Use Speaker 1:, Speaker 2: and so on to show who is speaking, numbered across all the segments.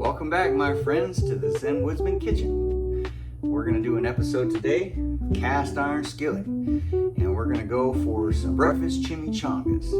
Speaker 1: Welcome back, my friends, to the Zen Woodsman Kitchen. We're going to do an episode today, cast iron skillet, and we're going to go for some breakfast chimichangas.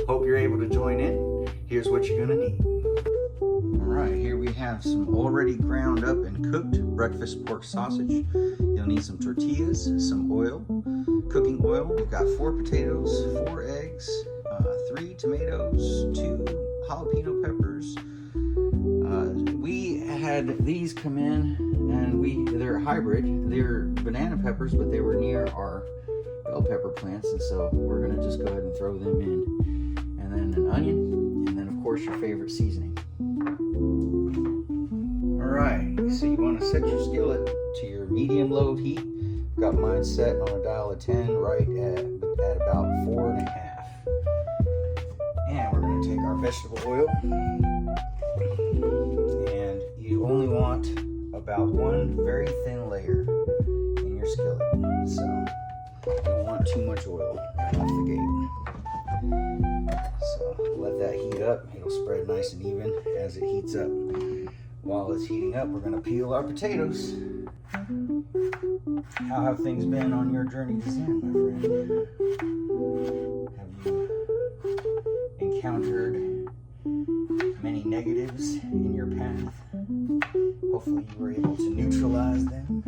Speaker 1: Hope you're able to join in. Here's what you're going to need. Alright, here we have some already ground up and cooked breakfast pork sausage. You'll need some tortillas, some oil, cooking oil. We've got 4 potatoes, 4 eggs, 3 tomatoes, 2 jalapeno peppers. We had these come in and they're hybrid. They're banana peppers, but they were near our bell pepper plants, and so we're gonna just go ahead and throw them in. And then an onion, and then of course your favorite seasoning. Alright, so you want to set your skillet to your medium-low heat. I've got mine set on a dial of 10 right at about 4.5. And we're going to take our vegetable oil. And you only want about 1 very thin layer in your skillet. So you don't want too much oil right off the gate. So let that heat up. It'll spread nice and even as it heats up. While it's heating up, we're going to peel our potatoes. How have things been on your journey to Zen, my friend? Have you encountered many negatives in your path? Hopefully you were able to neutralize them.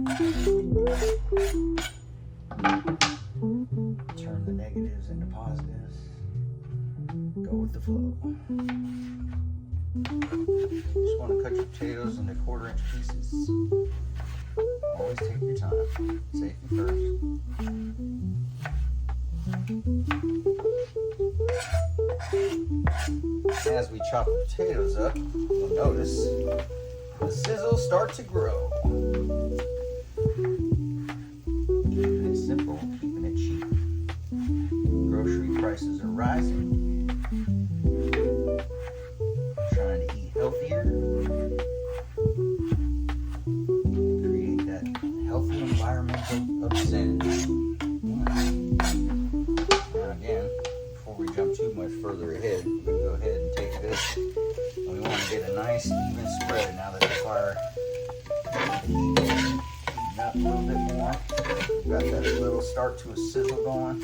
Speaker 1: Turn the negatives into positives. Go with the flow. Just want to cut your potatoes into 1/4-inch pieces. Always take your time. Safety first. As we chop the potatoes up, you'll notice the sizzle start to grow. Keeping it simple, keeping it cheap. Grocery prices are rising. Trying to eat healthier, create that healthy environment of Zen. Now again, before we jump too much further ahead, we can go ahead and take this, and we want to get a nice even spread now that the fire is heating up a little bit more. We've got that little start to a sizzle going.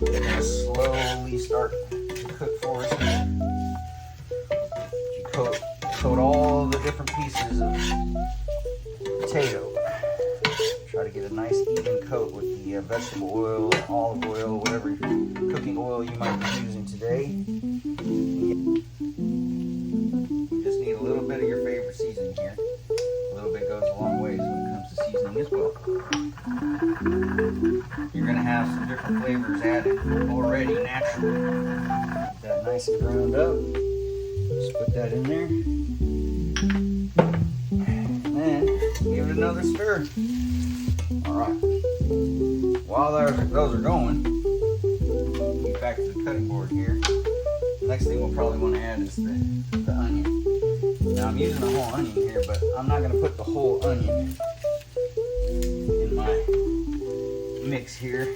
Speaker 1: They're going to slowly start to cook for us here. Coat all the different pieces of potato. Try to get a nice even coat with the vegetable oil, olive oil, whatever cooking oil you might be using today. You just need a little bit of your favorite seasoning here. A little bit goes a long ways when it comes to seasoning as well. You're going to have some different flavors added already naturally. Get that nice and ground up. Just put that in there. And then give it another stir. Alright. While those are going, get back to the cutting board here. The next thing we'll probably want to add is the onion. Now I'm using a whole onion here, but I'm not going to put the whole onion in my mix here,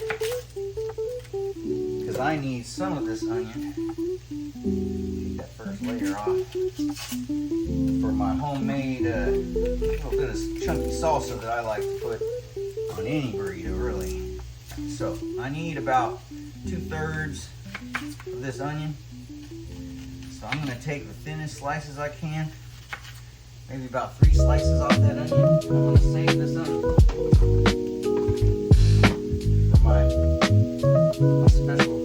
Speaker 1: because I need some of this onion. Take that first layer off for my homemade little bit of chunky salsa that I like to put on any burrito, really. So I need about 2/3 of this onion. So I'm going to take the thinnest slices I can, maybe about 3 slices off that onion. I'm going to save this onion for my special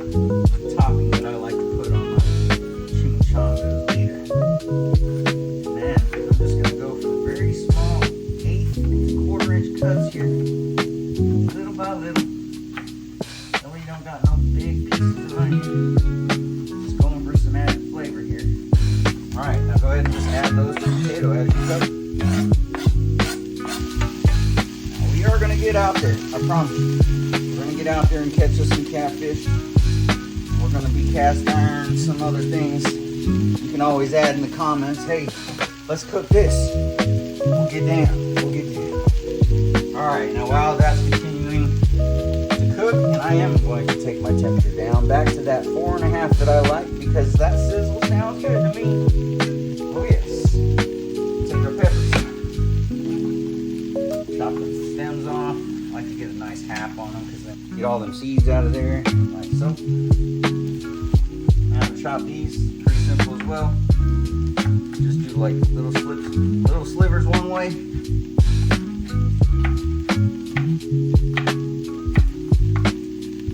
Speaker 1: topping that I like to put on my chimichangas later. And then I'm just going to go for very small 1/8 and 1/4-inch cuts here, little by little. That way you don't got no big pieces of onion. Just going for some added flavor here. Alright, now go ahead and just add those to the potato as you cook. Now we are going to get out there, I promise you. We're going to get out there and catch us some catfish. We're going to be cast iron, some other things. You can always add in the comments, hey, let's cook this. We'll get down. We'll get down. Alright, now while that's continuing to cook, and I am going to take my temperature down back to that 4.5 that I like, because that sizzle sounds good to me. Oh yes. tap on them because then get all them seeds out of there, like so. Now to chop these, pretty simple as well. Just do like little slivers one way.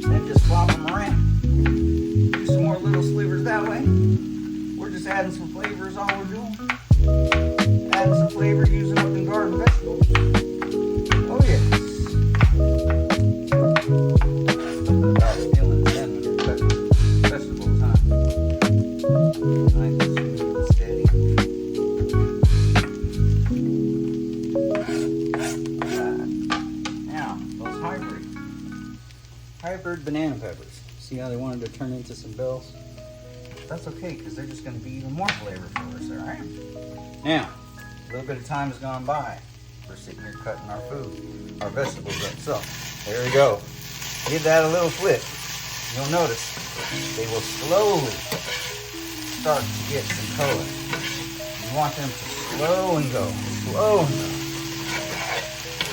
Speaker 1: Then just flop them around. Do some more little slivers that way. We're just adding some flavor is all we're doing. Adding some flavor, using up in garden vegetables. Oh yes. About feeling then when you're cutting vegetables, huh? Nice and smooth and steady. Now, those hybrid banana peppers. See how they wanted to turn into some bells? That's okay, because they're just going to be even more flavor for us, all right? Now, a little bit of time has gone by. We're sitting here cutting our food, our vegetables up. So, there we go. Give that a little flip. You'll notice they will slowly start to get some color. You want them to slow and go, slow and go.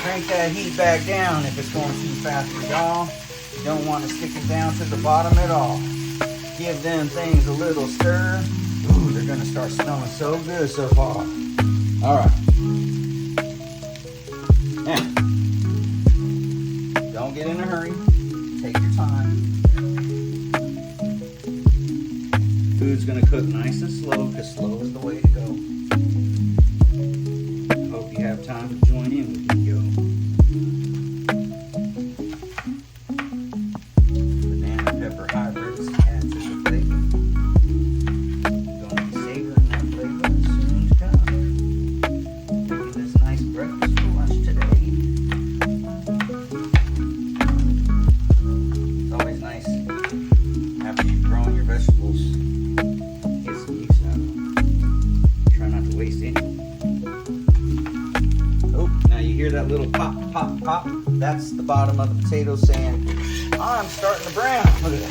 Speaker 1: Crank that heat back down if it's going too fast for y'all. You don't want to stick it down to the bottom at all. Give them things a little stir. Ooh, they're going to start smelling so good so far. All right. Now, don't get in a hurry. Take your time. Food's going to cook nice and slow because slow is the way to go. Hope you have time to join in with me, yo. Banana pepper hybrids add to the flavor. Going to be savoring that flavor as soon as it comes. Making this nice breakfast for lunch today. It's always nice after you've grown your vegetables. Get some use out of them. Try not to waste any. Oh, now you hear that little pop, pop, pop? That's the bottom of the potato saying, I'm starting to brown. Look at that.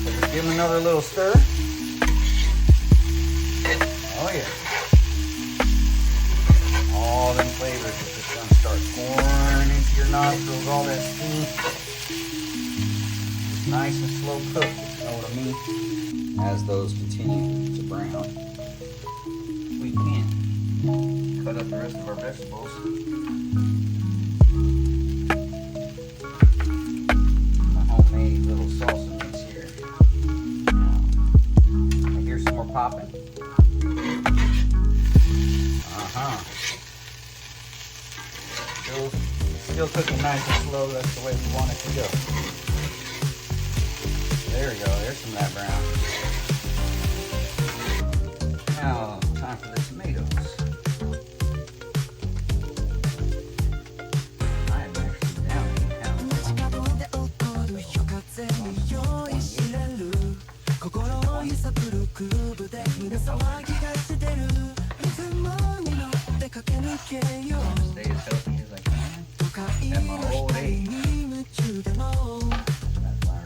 Speaker 1: So just give them another little stir. Oh yeah. All them flavors are just going to start pouring into your nostrils, all that steam. Just nice and slow cook, you know what I mean? As those continue to brown, we can cut up the rest of our vegetables. My homemade little salsa mix here. Now, I hear some more popping. Still cooking nice and slow. That's the way we want it to go. There we go. There's some of that brown. Now, time for the tomatoes. I am actually down in stay as healthy as I can at my old age. That's why I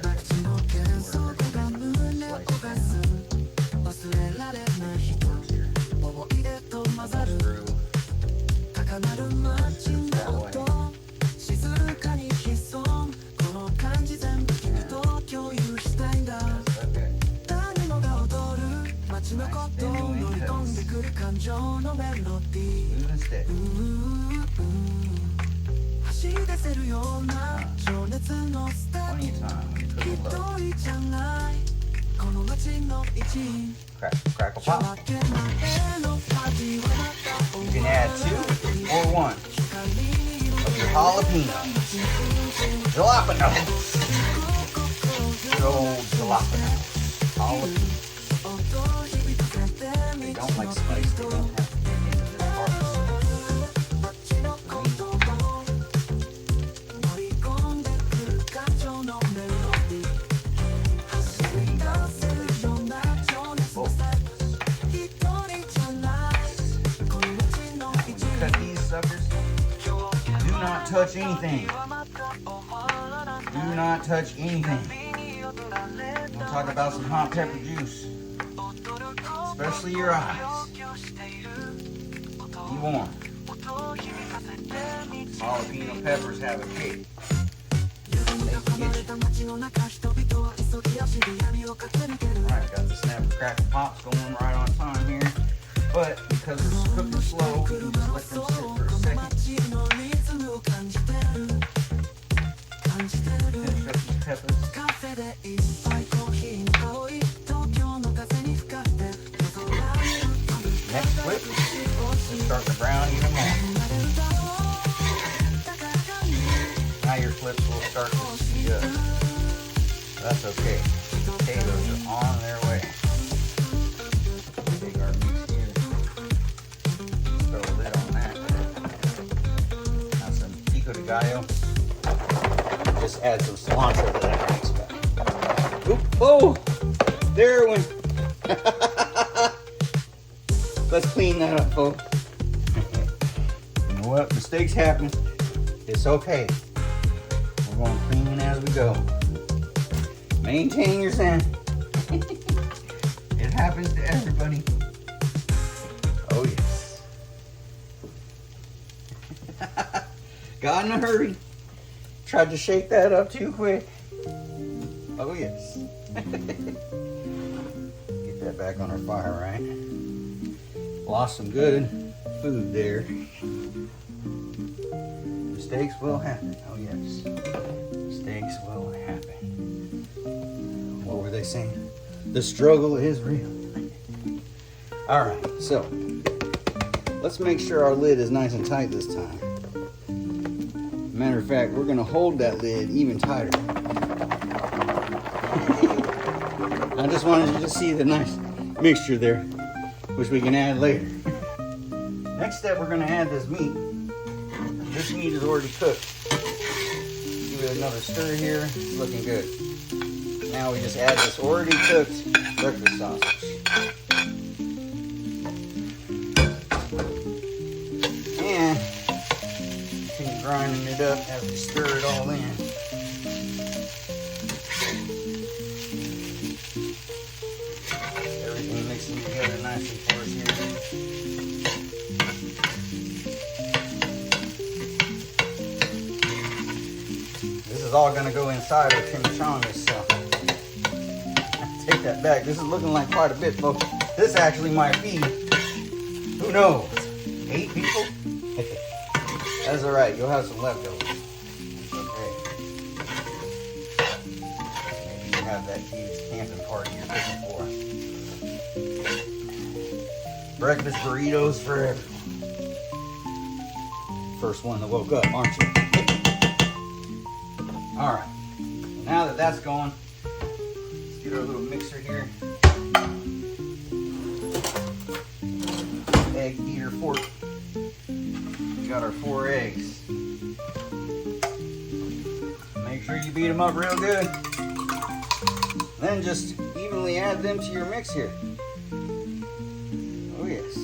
Speaker 1: Crackle pop. You can add 2 or 1 of your jalapenos. Jalapenos. Good old jalapenos. Jalapenos. They don't like spice. They don't have to get into their hearts. Touch anything. Do not touch anything. We'll talk about some hot pepper juice, especially your eyes. Be warm. Jalapeno peppers have a kick. Alright, got the snap and crackle pops going right on time here. But because we're cooking slow, we can just let them sit for a second. Finish up these peppers. Next flip, it's starting to brown even more. Now your flips will start to speed up. That's okay. Potatoes are on their way. Take our mix here. Throw a lid on that. Now some pico de gallo. Just add some cilantro to that mix back. Oop, oh! There it went. Let's clean that up, folks. You know what? Mistakes happen. It's okay. We're going to clean as we go. Maintain your zen. It happens to everybody. Oh, yes. Got in a hurry. Tried to shake that up too quick. Oh, yes. Get that back on our fire, right? Lost some good food there. Mistakes will happen. Oh, yes. Mistakes will happen. What were they saying? The struggle is real. All right, so let's make sure our lid is nice and tight this time. Matter of fact, we're going to hold that lid even tighter. I just wanted you to see the nice mixture there, which we can add later. Next step, we're going to add this meat. This meat is already cooked. Give it another stir here. It's looking good. Now we just add this already cooked breakfast sausage. And continue grinding it up as we stir it all in. Everything mixing together nicely for us here. This is all going to go inside our chimichangas, so take that back. This is looking like quite a bit, folks. This actually might be, who knows, 8 people? That's all right. You'll have some leftovers. Okay. Maybe you have that huge camping party you're looking for. Breakfast burritos for everyone. First one that woke up, aren't you? All right. Now that that's going, let's get our little mixer here. Egg beater fork. We got our 4 eggs. Make sure you beat them up real good. Then just evenly add them to your mix here. Oh yes.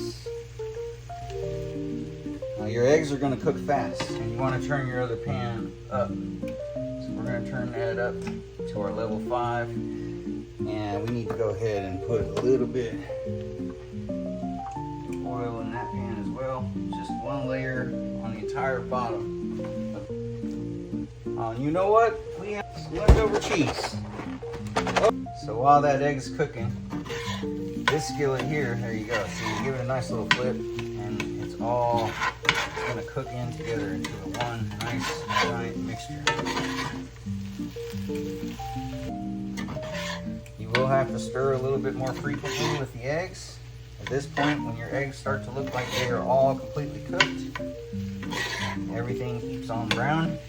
Speaker 1: Now your eggs are going to cook fast, and you want to turn your other pan up. So we're going to turn that up to our level 5, and we need to go ahead and put a little bit of oil in that pan as well. Just one layer on the entire bottom. You know what? We have some leftover cheese. So while that egg is cooking, this skillet here, there you go. So you give it a nice little flip, and it's all going to cook in together into one nice giant mixture. You will have to stir a little bit more frequently with the eggs. At this point, when your eggs start to look like they are all completely cooked, everything keeps on browning.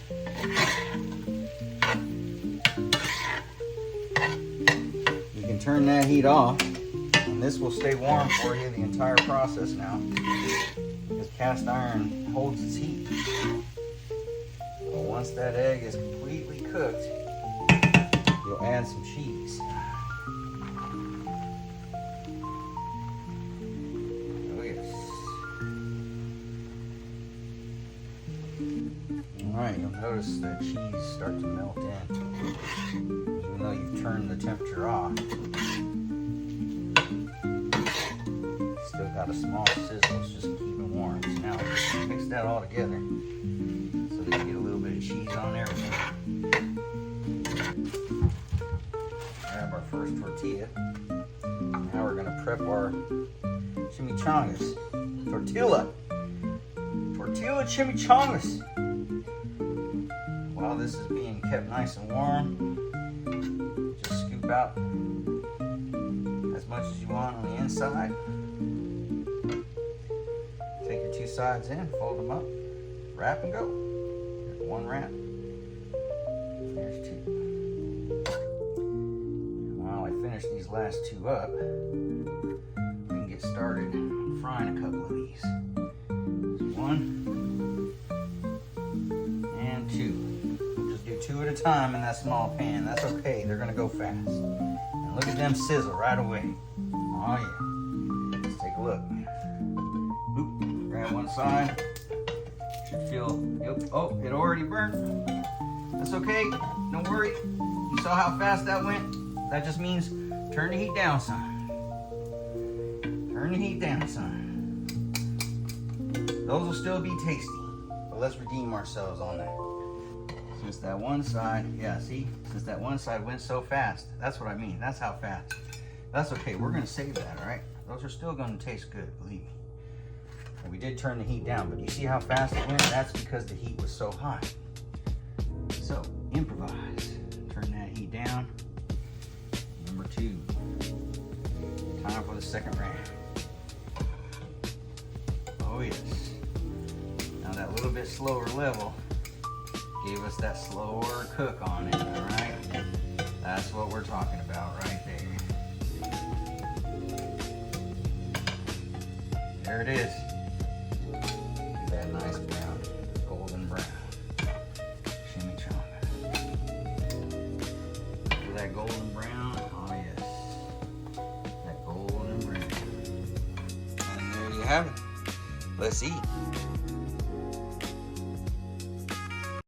Speaker 1: You can turn that heat off, and this will stay warm for you the entire process now, because cast iron holds its heat. But once that egg is completely cooked, you'll add some cheese. Oh yes. Alright, you'll notice the cheese start to melt in. Even though you've turned the temperature off, still got got a small sizzle, it's just keeping warm. So now just mix that all together so that you get a little bit of cheese on everything. Grab our first tortilla. Now we're gonna prep our chimichangas. Tortilla chimichangas. While this is being kept nice and warm, just scoop out as much as you want on the inside. Take your two sides in, fold them up, wrap and go. There's one wrap. There's two. And while I finish these last two up, we can get started frying a couple of these. There's one and two. We'll just do two at a time in that small pan. That's okay, they're gonna go fast. And look at them sizzle right away. Oh yeah. Let's take a look. Oop, grab one side. Should feel, yep. Oh, it already burned. That's okay, don't worry. You saw how fast that went? That just means turn the heat down some. Turn the heat down some. Those will still be tasty, but let's redeem ourselves on that. Since that one side, yeah, see? Since that one side went so fast, that's what I mean, that's how fast. That's okay, we're gonna save that, all right? Those are still gonna taste good, believe me. And we did turn the heat down, but you see how fast it went? That's because the heat was so high. So, improvise. Turn that heat down. Number two. Time for the second round. Oh yes. Now that little bit slower level gave us that slower cook on it, all right? That's what we're talking about right there. There it is. Get that nice brown, golden brown chimichanga. For that golden brown, oh yes, that golden brown. And there you have it. Let's eat.